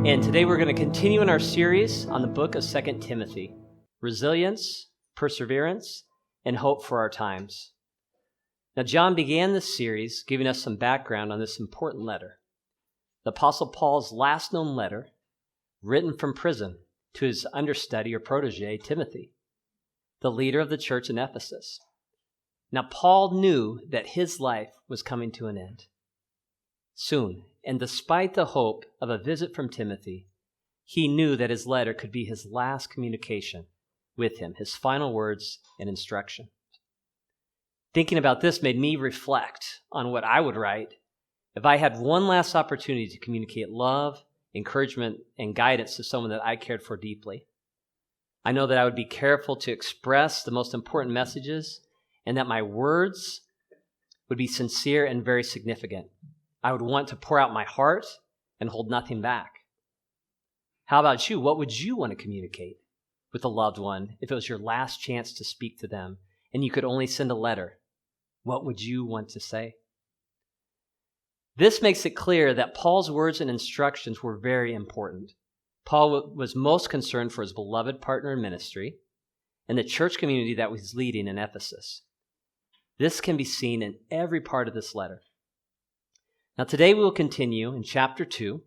And today we're going to continue in our series on the book of 2 Timothy, resilience, perseverance, and hope for our times. Now, John began this series giving us some background on this important letter, the Apostle Paul's last known letter, written from prison to his understudy or protege, Timothy, the leader of the church in Ephesus. Now, Paul knew that his life was coming to an end soon, and despite the hope of a visit from Timothy, he knew that his letter could be his last communication with him, his final words and instruction. Thinking about this made me reflect on what I would write if I had one last opportunity to communicate love, encouragement, and guidance to someone that I cared for deeply. I know that I would be careful to express the most important messages and that my words would be sincere and very significant. I would want to pour out my heart and hold nothing back. How about you? What would you want to communicate with a loved one if it was your last chance to speak to them and you could only send a letter? What would you want to say? This makes it clear that Paul's words and instructions were very important. Paul was most concerned for his beloved partner in ministry and the church community that was leading in Ephesus. This can be seen in every part of this letter. Now today we will continue in chapter 2,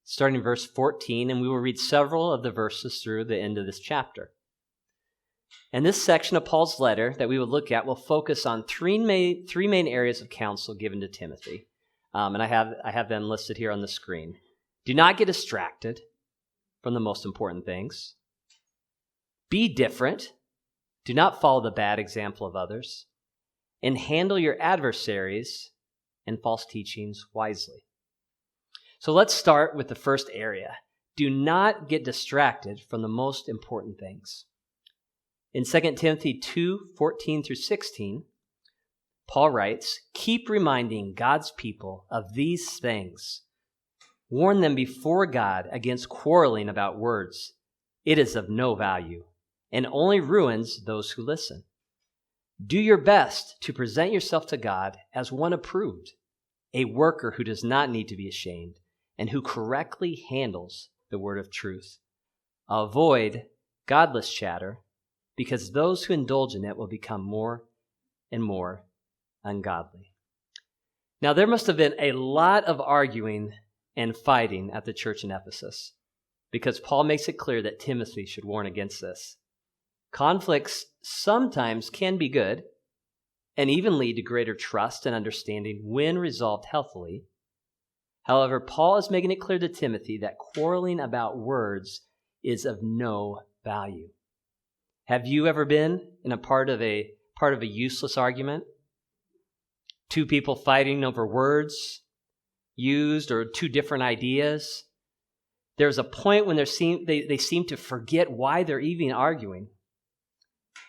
starting in verse 14, and we will read several of the verses through the end of this chapter. And this section of Paul's letter that we will look at will focus on three main areas of counsel given to Timothy. And I have them listed here on the screen. Do not get distracted from the most important things. Be different. Do not follow the bad example of others. And handle your adversaries and false teachings wisely. So let's start with the first area. Do not get distracted from the most important things. In 2 Timothy 2:14 through 16, Paul writes, "Keep reminding God's people of these things. Warn them before God against quarreling about words. It is of no value and only ruins those who listen. Do your best to present yourself to God as one approved, a worker who does not need to be ashamed and who correctly handles the word of truth. Avoid godless chatter, because those who indulge in it will become more and more ungodly." Now, there must have been a lot of arguing and fighting at the church in Ephesus, because Paul makes it clear that Timothy should warn against this. Conflicts sometimes can be good and even lead to greater trust and understanding when resolved healthily. However, Paul is making it clear to Timothy that quarreling about words is of no value. Have you ever been in a part of a useless argument? Two people fighting over words used or two different ideas. There's a point when they seem to forget why they're even arguing.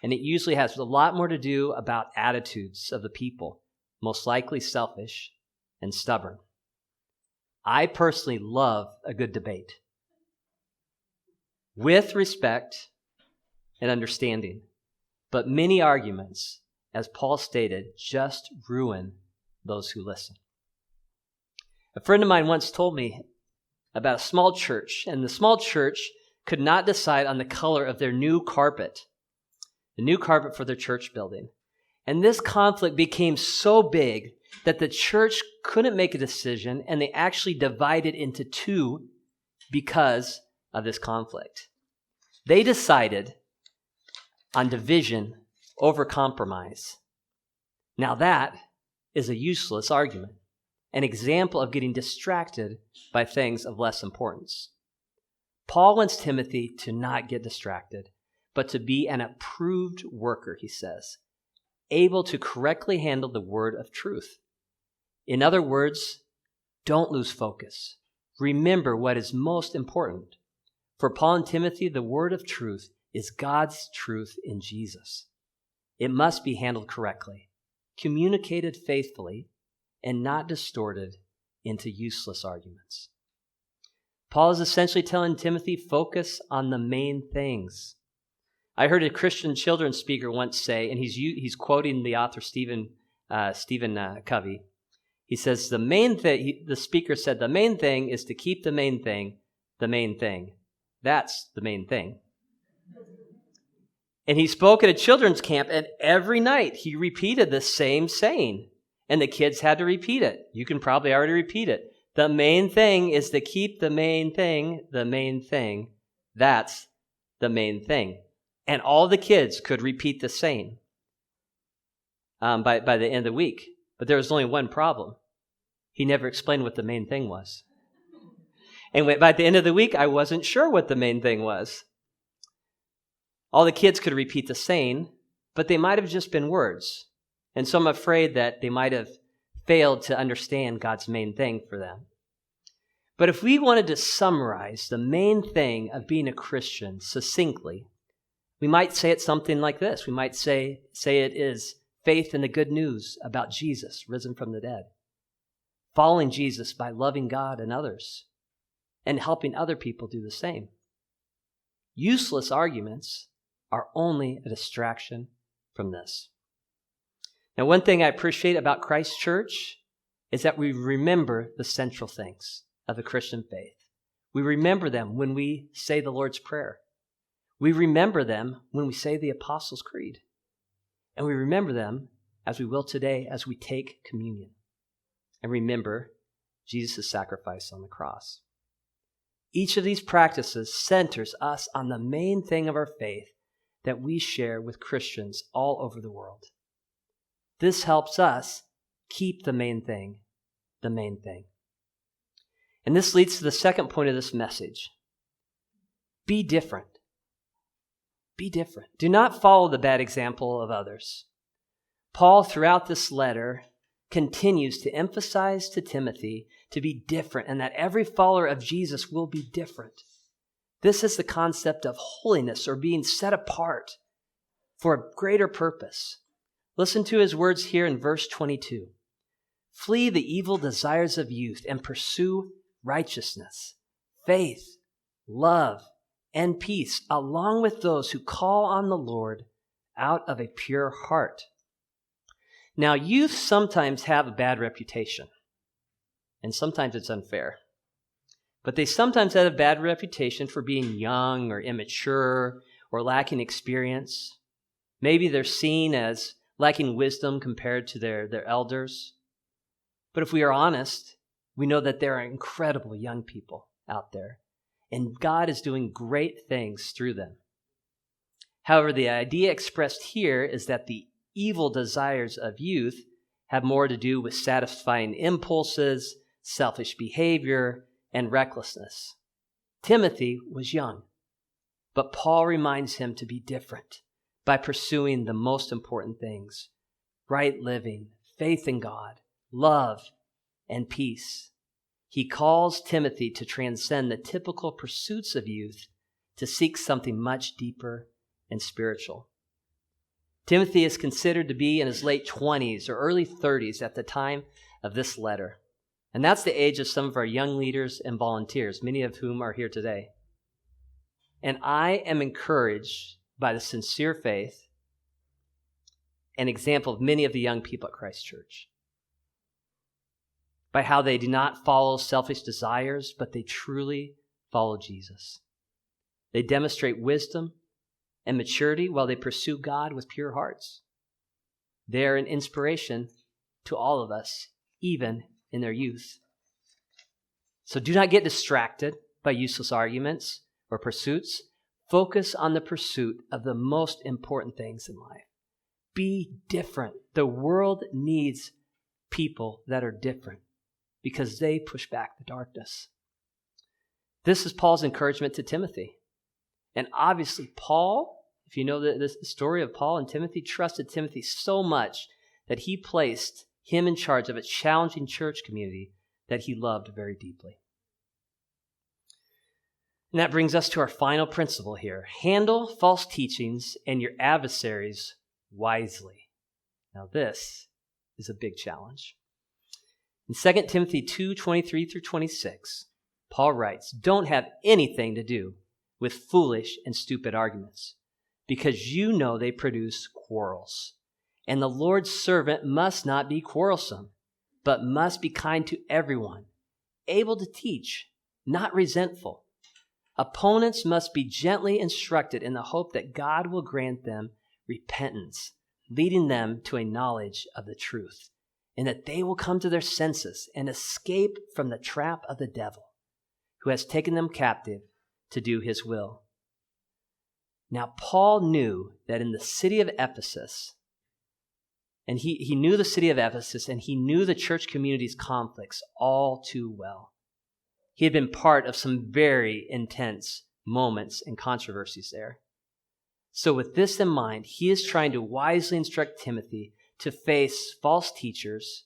And it usually has a lot more to do about attitudes of the people, most likely selfish and stubborn. I personally love a good debate with respect and understanding. But many arguments, as Paul stated, just ruin those who listen. A friend of mine once told me about a small church, and the small church could not decide on the color of their new carpet. The new carpet for their church building. And this conflict became so big that the church couldn't make a decision, and they actually divided into two because of this conflict. They decided on division over compromise. Now that is a useless argument, an example of getting distracted by things of less importance. Paul wants Timothy to not get distracted, but to be an approved worker, he says, able to correctly handle the word of truth. In other words, don't lose focus. Remember what is most important. For Paul and Timothy, the word of truth is God's truth in Jesus. It must be handled correctly, communicated faithfully, and not distorted into useless arguments. Paul is essentially telling Timothy, focus on the main things. I heard a Christian children's speaker once say, and he's quoting the author Stephen Covey. He says, the speaker said, the main thing is to keep the main thing, the main thing. That's the main thing. And he spoke at a children's camp, and every night he repeated the same saying. And the kids had to repeat it. You can probably already repeat it. The main thing is to keep the main thing the main thing. That's the main thing. And all the kids could repeat the saying by the end of the week. But there was only one problem. He never explained what the main thing was. And by the end of the week, I wasn't sure what the main thing was. All the kids could repeat the saying, but they might have just been words. And so I'm afraid that they might have failed to understand God's main thing for them. But if we wanted to summarize the main thing of being a Christian succinctly, we might say it something like this. We might say it is faith in the good news about Jesus risen from the dead. Following Jesus by loving God and others, and helping other people do the same. Useless arguments are only a distraction from this. Now, one thing I appreciate about Christ Church is that we remember the central things of the Christian faith. We remember them when we say the Lord's Prayer. We remember them when we say the Apostles' Creed. And we remember them, as we will today, as we take communion. And remember Jesus' sacrifice on the cross. Each of these practices centers us on the main thing of our faith that we share with Christians all over the world. This helps us keep the main thing the main thing. And this leads to the second point of this message. Be different. Be different. Do not follow the bad example of others. Paul, throughout this letter, continues to emphasize to Timothy to be different and that every follower of Jesus will be different. This is the concept of holiness or being set apart for a greater purpose. Listen to his words here in verse 22. Flee the evil desires of youth and pursue righteousness, faith, love, and peace, along with those who call on the Lord out of a pure heart. Now, youth sometimes have a bad reputation, and sometimes it's unfair. But they sometimes have a bad reputation for being young or immature or lacking experience. Maybe they're seen as lacking wisdom compared to their elders. But if we are honest, we know that there are incredible young people out there, and God is doing great things through them. However, the idea expressed here is that the evil desires of youth have more to do with satisfying impulses, selfish behavior, and recklessness. Timothy was young, but Paul reminds him to be different by pursuing the most important things: right living, faith in God, love, and peace. He calls Timothy to transcend the typical pursuits of youth to seek something much deeper and spiritual. Timothy is considered to be in his late 20s or early 30s at the time of this letter. And that's the age of some of our young leaders and volunteers, many of whom are here today. And I am encouraged by the sincere faith and example of many of the young people at Christ Church, by how they do not follow selfish desires, but they truly follow Jesus. They demonstrate wisdom and maturity while they pursue God with pure hearts. They are an inspiration to all of us, even in their youth. So do not get distracted by useless arguments or pursuits. Focus on the pursuit of the most important things in life. Be different. The world needs people that are different because they push back the darkness. This is Paul's encouragement to Timothy. And obviously Paul, if you know the story of Paul and Timothy, trusted Timothy so much that he placed him in charge of a challenging church community that he loved very deeply. And that brings us to our final principle here. Handle false teachings and your adversaries wisely. Now this is a big challenge. In 2 Timothy 2:23 through 26, Paul writes, "Don't have anything to do with foolish and stupid arguments, because you know they produce quarrels. And the Lord's servant must not be quarrelsome, but must be kind to everyone, able to teach, not resentful, Opponents must be gently instructed in the hope that God will grant them repentance, leading them to a knowledge of the truth, and that they will come to their senses and escape from the trap of the devil, who has taken them captive to do his will. Now, Paul knew that in the city of Ephesus, and he knew the city of Ephesus, and he knew the church community's conflicts all too well. He had been part of some very intense moments and controversies there. So with this in mind, he is trying to wisely instruct Timothy to face false teachers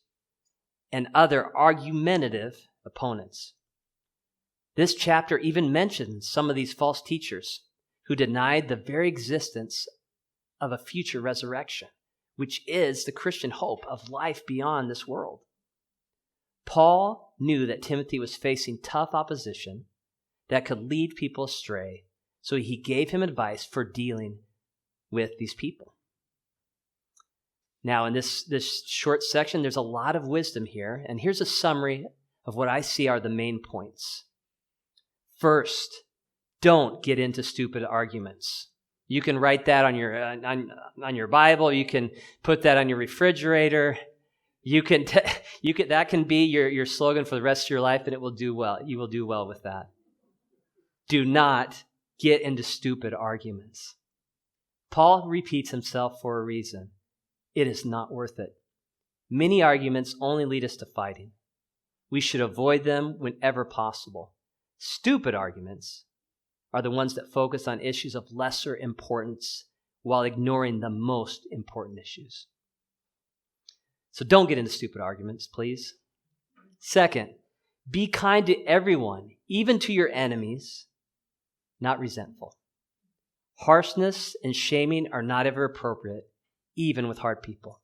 and other argumentative opponents. This chapter even mentions some of these false teachers who denied the very existence of a future resurrection, which is the Christian hope of life beyond this world. Paul knew that Timothy was facing tough opposition that could lead people astray, so he gave him advice for dealing with these people. Now, in this short section, there's a lot of wisdom here, and here's a summary of what I see are the main points. First, don't get into stupid arguments. You can write that on your Bible. You can put that on your refrigerator. That can be your slogan for the rest of your life, and it will do well. You will do well with that. Do not get into stupid arguments. Paul repeats himself for a reason. It is not worth it. Many arguments only lead us to fighting. We should avoid them whenever possible. Stupid arguments are the ones that focus on issues of lesser importance while ignoring the most important issues. So don't get into stupid arguments, please. Second, be kind to everyone, even to your enemies, not resentful. Harshness and shaming are not ever appropriate, even with hard people.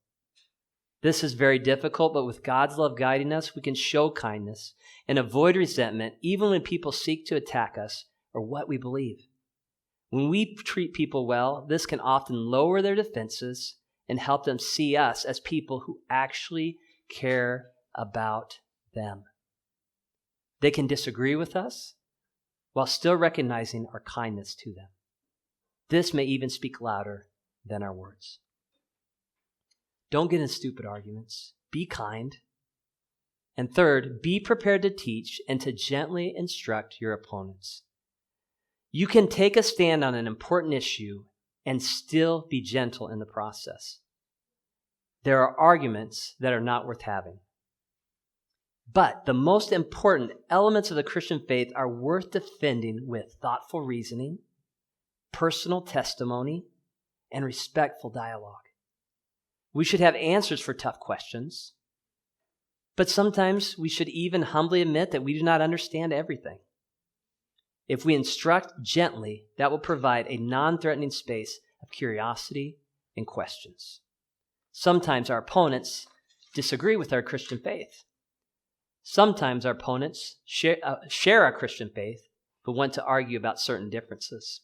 This is very difficult, but with God's love guiding us, we can show kindness and avoid resentment, even when people seek to attack us or what we believe. When we treat people well, this can often lower their defenses and help them see us as people who actually care about them. They can disagree with us while still recognizing our kindness to them. This may even speak louder than our words. Don't get in stupid arguments. Be kind. And third, be prepared to teach and to gently instruct your opponents. You can take a stand on an important issue and still be gentle in the process. There are arguments that are not worth having. But the most important elements of the Christian faith are worth defending with thoughtful reasoning, personal testimony, and respectful dialogue. We should have answers for tough questions, but sometimes we should even humbly admit that we do not understand everything. If we instruct gently, that will provide a non-threatening space of curiosity and questions. Sometimes our opponents disagree with our Christian faith. Sometimes our opponents share our Christian faith, but want to argue about certain differences.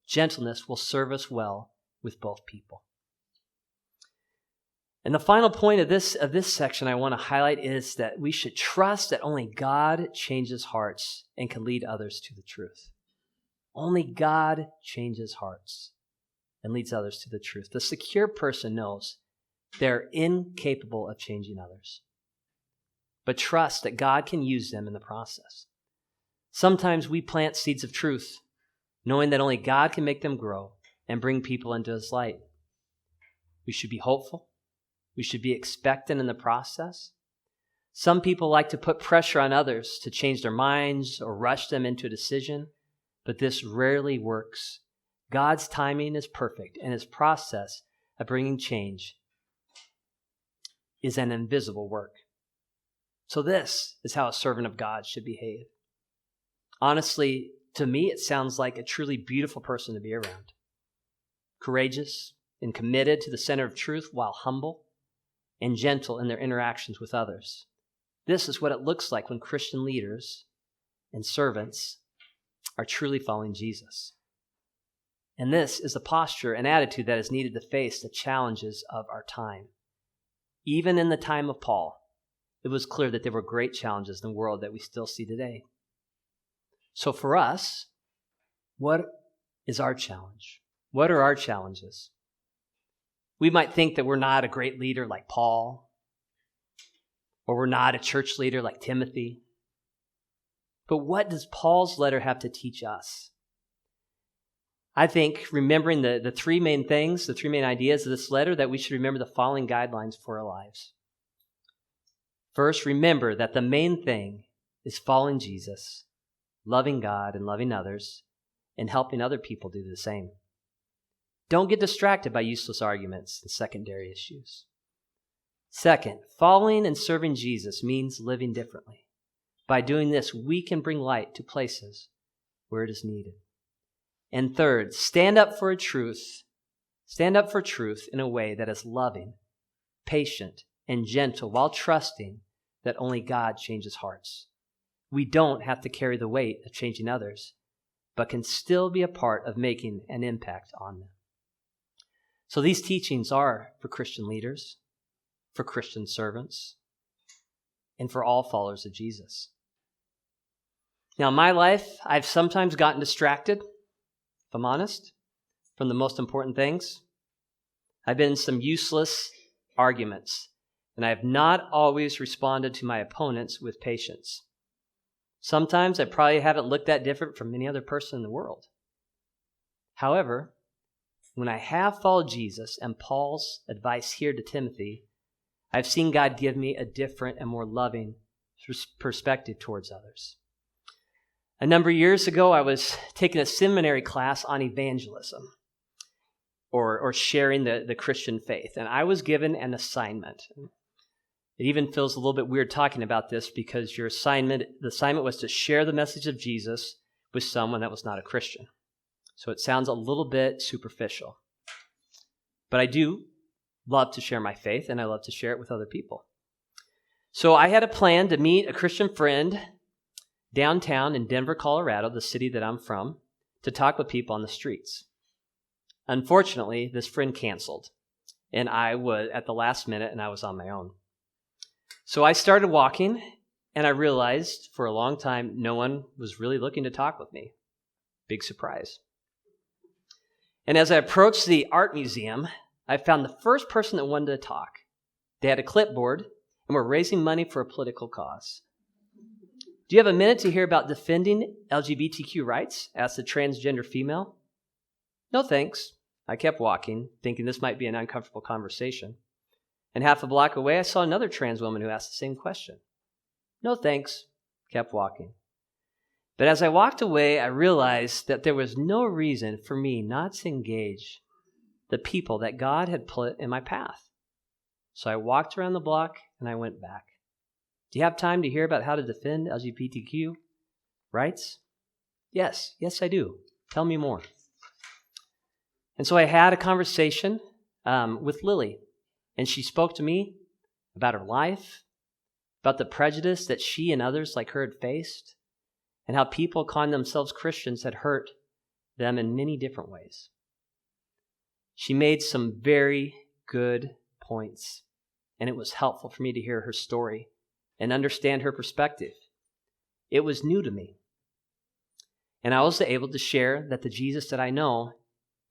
Gentleness will serve us well with both people. And the final point of this section I want to highlight is that we should trust that only God changes hearts and can lead others to the truth. Only God changes hearts and leads others to the truth. The secure person knows they're incapable of changing others, but trust that God can use them in the process. Sometimes we plant seeds of truth, knowing that only God can make them grow and bring people into His light. We should be hopeful. We should be expectant in the process. Some people like to put pressure on others to change their minds or rush them into a decision, but this rarely works. God's timing is perfect, and His process of bringing change is an invisible work. So this is how a servant of God should behave. Honestly, to me, it sounds like a truly beautiful person to be around. Courageous and committed to the center of truth while humble and gentle in their interactions with others. This is what it looks like when Christian leaders and servants are truly following Jesus. And this is the posture and attitude that is needed to face the challenges of our time. Even in the time of Paul, it was clear that there were great challenges in the world that we still see today. So for us, what is our challenge? What are our challenges? We might think that we're not a great leader like Paul, or we're not a church leader like Timothy. But what does Paul's letter have to teach us? I think remembering the three main things, the three main ideas of this letter, that we should remember the following guidelines for our lives. First, remember that the main thing is following Jesus, loving God and loving others, and helping other people do the same. Don't get distracted by useless arguments and secondary issues. Second, following and serving Jesus means living differently. By doing this, we can bring light to places where it is needed. And third, stand up for truth in a way that is loving, patient, and gentle, while trusting that only God changes hearts. We don't have to carry the weight of changing others, but can still be a part of making an impact on them. So these teachings are for Christian leaders, for Christian servants, and for all followers of Jesus. Now, in my life, I've sometimes gotten distracted, if I'm honest, from the most important things. I've been in some useless arguments, and I have not always responded to my opponents with patience. Sometimes I probably haven't looked that different from any other person in the world. However, when I have followed Jesus and Paul's advice here to Timothy, I've seen God give me a different and more loving perspective towards others. A number of years ago, I was taking a seminary class on evangelism, or sharing the Christian faith, and I was given an assignment. It even feels a little bit weird talking about this because the assignment was to share the message of Jesus with someone that was not a Christian. So it sounds a little bit superficial. But I do love to share my faith, and I love to share it with other people. So I had a plan to meet a Christian friend downtown in Denver, Colorado, the city that I'm from, to talk with people on the streets. Unfortunately, this friend canceled, and I was at the last minute, and I was on my own. So I started walking, and I realized for a long time no one was really looking to talk with me. Big surprise. And as I approached the art museum, I found the first person that wanted to talk. They had a clipboard and were raising money for a political cause. Do you have a minute to hear about defending LGBTQ rights? Asked the transgender female. No, thanks. I kept walking, thinking this might be an uncomfortable conversation. And half a block away, I saw another trans woman who asked the same question. No, thanks. Kept walking. But as I walked away, I realized that there was no reason for me not to engage the people that God had put in my path. So I walked around the block and I went back. Do you have time to hear about how to defend LGBTQ rights? Yes, I do. Tell me more. And so I had a conversation with Lily, and she spoke to me about her life, about the prejudice that she and others like her had faced, and how people calling themselves Christians had hurt them in many different ways. She made some very good points, and it was helpful for me to hear her story and understand her perspective. It was new to me. And I was able to share that the Jesus that I know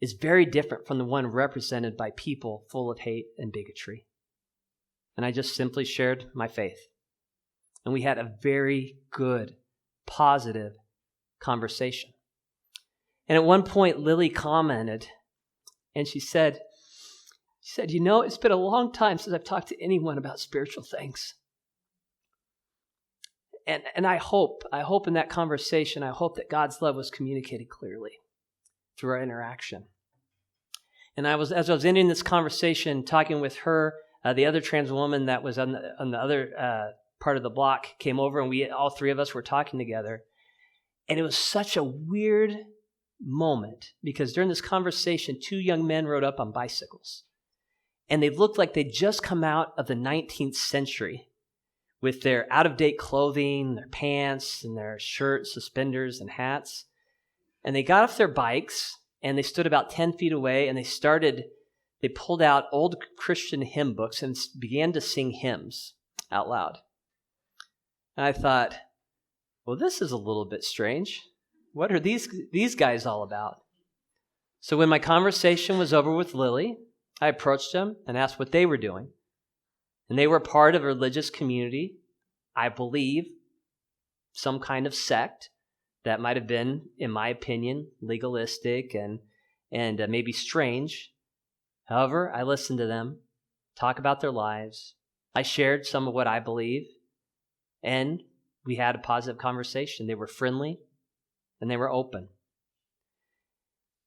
is very different from the one represented by people full of hate and bigotry. And I just simply shared my faith. And we had a very good, positive conversation. And at one point, Lily commented, and she said, you know, it's been a long time since I've talked to anyone about spiritual things. And I hope in that conversation, I hope that God's love was communicated clearly through our interaction. And as I was ending this conversation, talking with her, the other trans woman that was on the other part of the block came over, and all three of us were talking together. And it was such a weird moment because during this conversation, two young men rode up on bicycles. And they looked like they'd just come out of the 19th century with their out-of-date clothing, their pants, and their shirts, suspenders, and hats. And they got off their bikes, and they stood about 10 feet away, and they pulled out old Christian hymn books and began to sing hymns out loud. And I thought, well, this is a little bit strange. what are these guys all about? So when my conversation was over with Lily, I approached them and asked what they were doing. And they were part of a religious community, I believe, some kind of sect that might have been, in my opinion, legalistic and maybe strange. However, I listened to them talk about their lives. I shared some of what I believe, and we had a positive conversation. They were friendly, and they were open.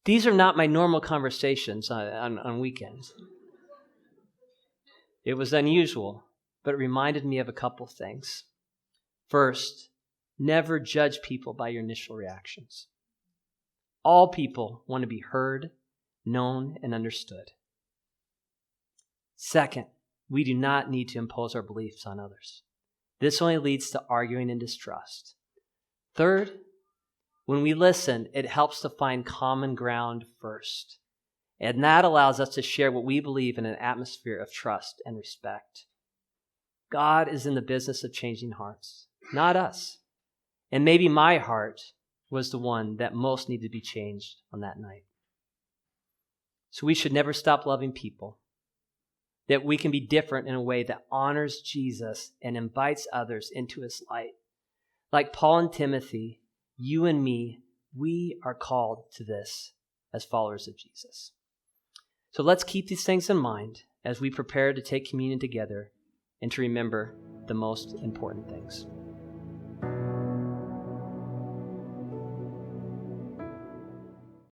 These are not my normal conversations on weekends. It was unusual, but it reminded me of a couple things. First, never judge people by your initial reactions. All people want to be heard, known, and understood. Second, we do not need to impose our beliefs on others. This only leads to arguing and distrust. Third, when we listen, it helps to find common ground first. And that allows us to share what we believe in an atmosphere of trust and respect. God is in the business of changing hearts, not us. And maybe my heart was the one that most needed to be changed on that night. So we should never stop loving people. That we can be different in a way that honors Jesus and invites others into his light. Like Paul and Timothy, you and me, we are called to this as followers of Jesus. So let's keep these things in mind as we prepare to take communion together and to remember the most important things.